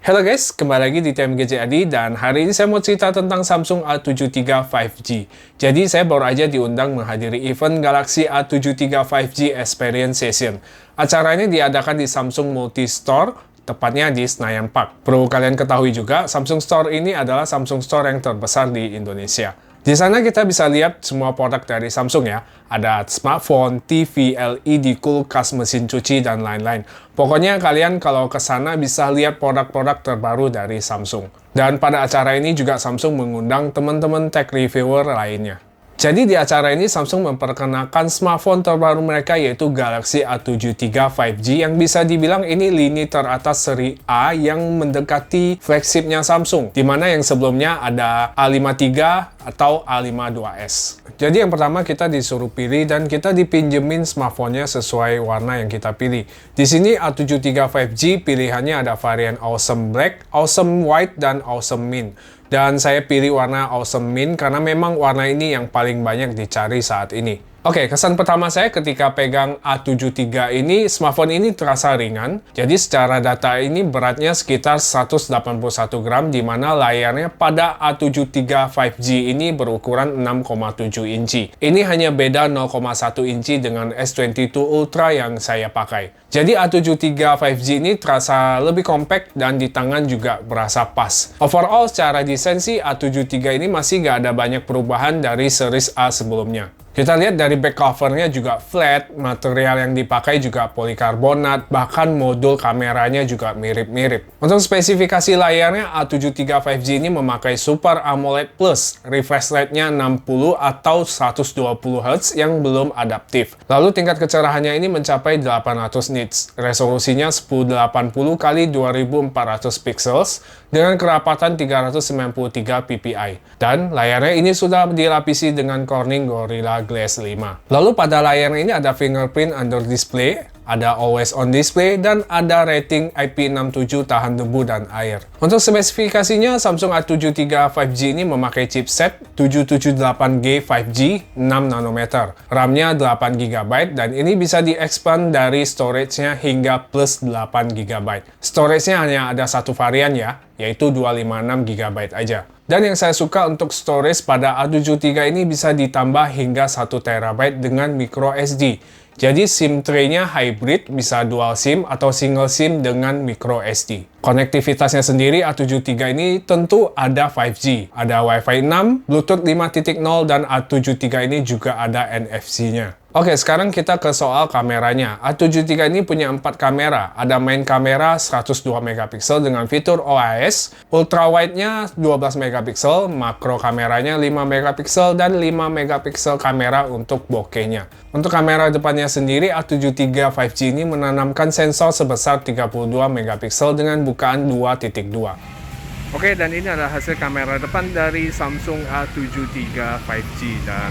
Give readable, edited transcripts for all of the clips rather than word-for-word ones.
Halo guys, kembali lagi di TMGJ Adi dan hari ini saya mau cerita tentang Samsung A73 5G. Jadi saya baru aja diundang menghadiri event Galaxy A73 5G Experience Session. Acara ini diadakan di Samsung Multi Store, tepatnya di Senayan Park. Perlu kalian ketahui juga, Samsung Store ini adalah Samsung Store yang terbesar di Indonesia. Di sana kita bisa lihat semua produk dari Samsung ya. Ada smartphone, TV, LED, kulkas, mesin cuci, dan lain-lain. Pokoknya kalian kalau ke sana bisa lihat produk-produk terbaru dari Samsung. Dan pada acara ini juga Samsung mengundang teman-teman tech reviewer lainnya. Jadi di acara ini Samsung memperkenalkan smartphone terbaru mereka yaitu Galaxy A73 5G yang bisa dibilang ini lini teratas seri A yang mendekati flagshipnya Samsung, di mana yang sebelumnya ada A53 atau A52s. Jadi yang pertama kita disuruh pilih dan kita dipinjemin smartphone-nya sesuai warna yang kita pilih. Di sini A73 5G pilihannya ada varian Awesome Black, Awesome White, dan Awesome Mint. Dan saya pilih warna Awesome Mint karena memang warna ini yang paling banyak dicari saat ini. Oke, kesan pertama saya ketika pegang A73 ini, smartphone ini terasa ringan. Jadi secara data ini beratnya sekitar 181 gram, di mana layarnya pada A73 5G ini berukuran 6,7 inci. Ini hanya beda 0,1 inci dengan S22 Ultra yang saya pakai. Jadi A73 5G ini terasa lebih compact dan di tangan juga berasa pas. Overall, secara desain sih A73 ini masih nggak ada banyak perubahan dari series A sebelumnya. Kita lihat dari back covernya juga flat, material yang dipakai juga polikarbonat, bahkan modul kameranya juga mirip-mirip. Untuk spesifikasi layarnya, A73 5G ini memakai Super AMOLED Plus, refresh rate-nya 60 atau 120 Hz yang belum adaptif. Lalu tingkat kecerahannya ini mencapai 800 nits, resolusinya 1080 x 2400 pixels dengan kerapatan 393 ppi. Dan layarnya ini sudah dilapisi dengan Corning Gorilla Glass 5. Lalu pada layar ini ada fingerprint under display, ada always on display, dan ada rating IP67 tahan debu dan air. Untuk spesifikasinya, Samsung A73 5G ini memakai chipset 778G 5G 6 nanometer. RAM-nya 8GB dan ini bisa di-expand dari storage-nya hingga plus 8GB. Storage-nya hanya ada satu varian ya, yaitu 256GB aja. Dan yang saya suka untuk storage pada A73 ini bisa ditambah hingga 1TB dengan micro SD. Jadi SIM tray-nya hybrid, bisa dual SIM atau single SIM dengan micro SD. Konektivitasnya sendiri A73 ini tentu ada 5G, ada Wi-Fi 6, Bluetooth 5.0, dan A73 ini juga ada NFC-nya. Oke, sekarang kita ke soal kameranya. A73 ini punya 4 kamera. Ada main kamera 102 megapiksel dengan fitur OIS, ultra wide-nya 12 megapiksel, makro kameranya 5 megapiksel, dan 5 megapiksel kamera untuk bokehnya. Untuk kamera depannya sendiri, A73 5G ini menanamkan sensor sebesar 32 megapiksel dengan bukaan 2.2. Oke, dan ini adalah hasil kamera depan dari Samsung A73 5G dan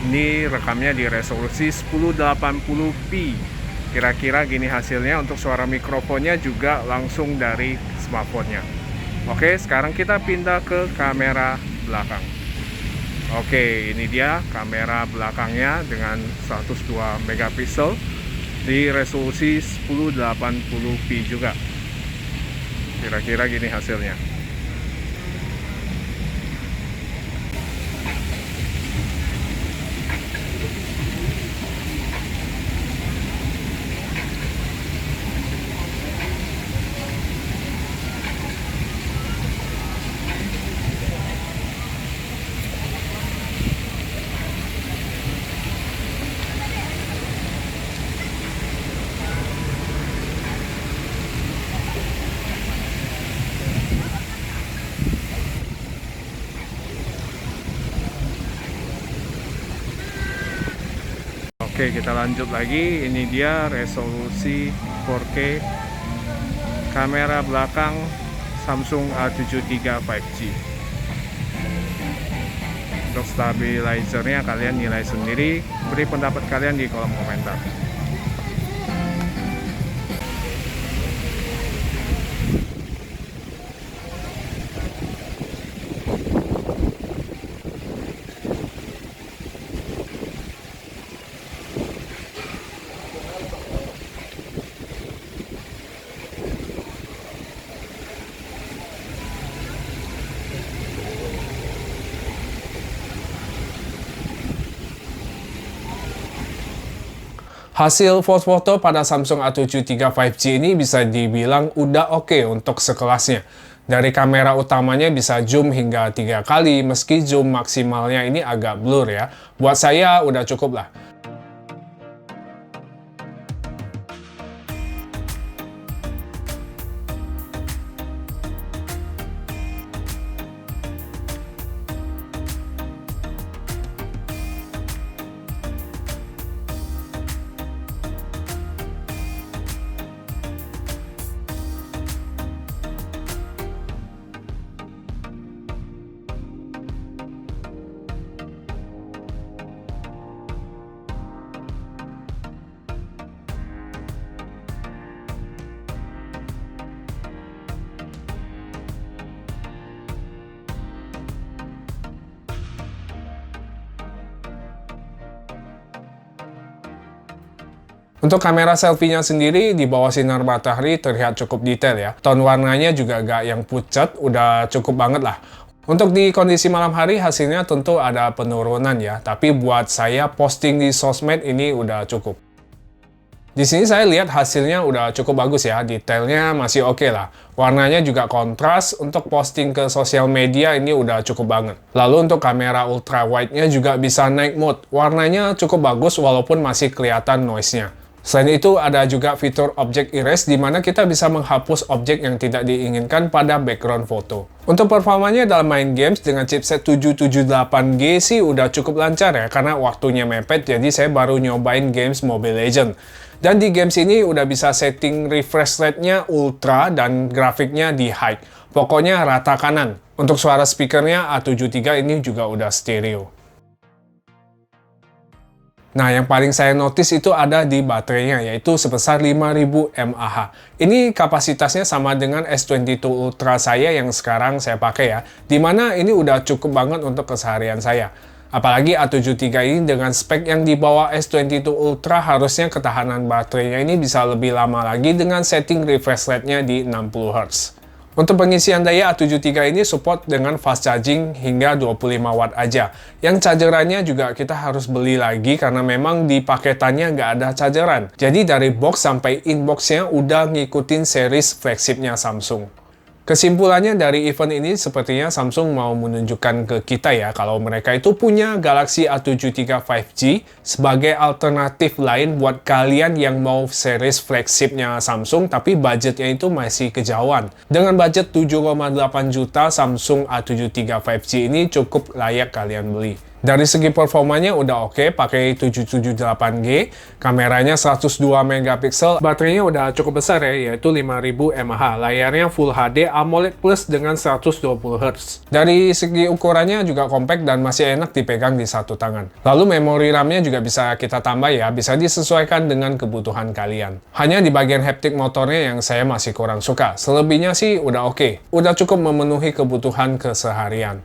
ini rekamnya di resolusi 1080p. Kira-kira gini hasilnya. Untuk suara mikrofonnya juga langsung dari smartphone-nya. Oke, sekarang kita pindah ke kamera belakang. Oke, ini dia kamera belakangnya dengan 102 megapiksel di resolusi 1080p juga. Kira-kira gini hasilnya. Oke, kita lanjut lagi. Ini dia resolusi 4K kamera belakang Samsung A73 5G. Untuk stabilizernya kalian nilai sendiri, beri pendapat kalian di kolom komentar. Hasil foto-foto pada Samsung A7 III 5G ini bisa dibilang udah oke untuk sekelasnya. Dari kamera utamanya bisa zoom hingga 3 kali, meski zoom maksimalnya ini agak blur ya. Buat saya udah cukup lah. Untuk kamera selfie-nya sendiri, di bawah sinar matahari terlihat cukup detail ya. Tone warnanya juga gak yang pucat, udah cukup banget lah. Untuk di kondisi malam hari, hasilnya tentu ada penurunan ya. Tapi buat saya, posting di sosmed ini udah cukup. Di sini saya lihat hasilnya udah cukup bagus ya, detailnya masih oke lah. Warnanya juga kontras, untuk posting ke sosial media ini udah cukup banget. Lalu untuk kamera ultra wide-nya juga bisa naik mode. Warnanya cukup bagus walaupun masih kelihatan noise-nya. Selain itu, ada juga fitur Object Erase di mana kita bisa menghapus objek yang tidak diinginkan pada background foto. Untuk performanya dalam main games dengan chipset 778G sih udah cukup lancar ya, karena waktunya mepet, jadi saya baru nyobain games Mobile Legends. Dan di games ini udah bisa setting refresh rate-nya ultra dan grafiknya di high. Pokoknya rata kanan. Untuk suara speakernya A7 III ini juga udah stereo. Nah, yang paling saya notice itu ada di baterainya, yaitu sebesar 5000 mAh. Ini kapasitasnya sama dengan S22 Ultra saya yang sekarang saya pakai ya, dimana ini udah cukup banget untuk keseharian saya. Apalagi A7 III ini dengan spek yang di bawah S22 Ultra, harusnya ketahanan baterainya ini bisa lebih lama lagi dengan setting refresh rate-nya di 60 Hz. Untuk pengisian daya A7 III ini support dengan fast charging hingga 25 watt aja. Yang chargerannya juga kita harus beli lagi karena memang di paketannya nggak ada chargeran. Jadi dari box sampai inboxnya udah ngikutin series flagshipnya Samsung. Kesimpulannya dari event ini sepertinya Samsung mau menunjukkan ke kita ya kalau mereka itu punya Galaxy A7 III 5G sebagai alternatif lain buat kalian yang mau series flagshipnya Samsung tapi budgetnya itu masih kejauhan. Dengan budget 7,8 juta, Samsung A7 III 5G ini cukup layak kalian beli. Dari segi performanya udah oke, pakai 778G, kameranya 102 megapiksel, baterainya udah cukup besar ya, yaitu 5000 mAh. Layarnya Full HD AMOLED Plus dengan 120 Hz. Dari segi ukurannya juga compact dan masih enak dipegang di satu tangan. Lalu memori RAM-nya juga bisa kita tambah ya, bisa disesuaikan dengan kebutuhan kalian. Hanya di bagian haptic motornya yang saya masih kurang suka. Selebihnya sih udah oke, udah cukup memenuhi kebutuhan keseharian.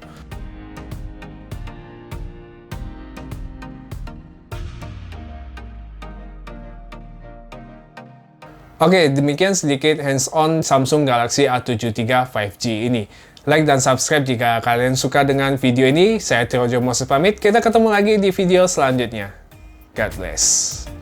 Oke, demikian sedikit hands-on Samsung Galaxy A7 III 5G ini. Like dan subscribe jika kalian suka dengan video ini. Saya Terojo Moses pamit, kita ketemu lagi di video selanjutnya. God bless.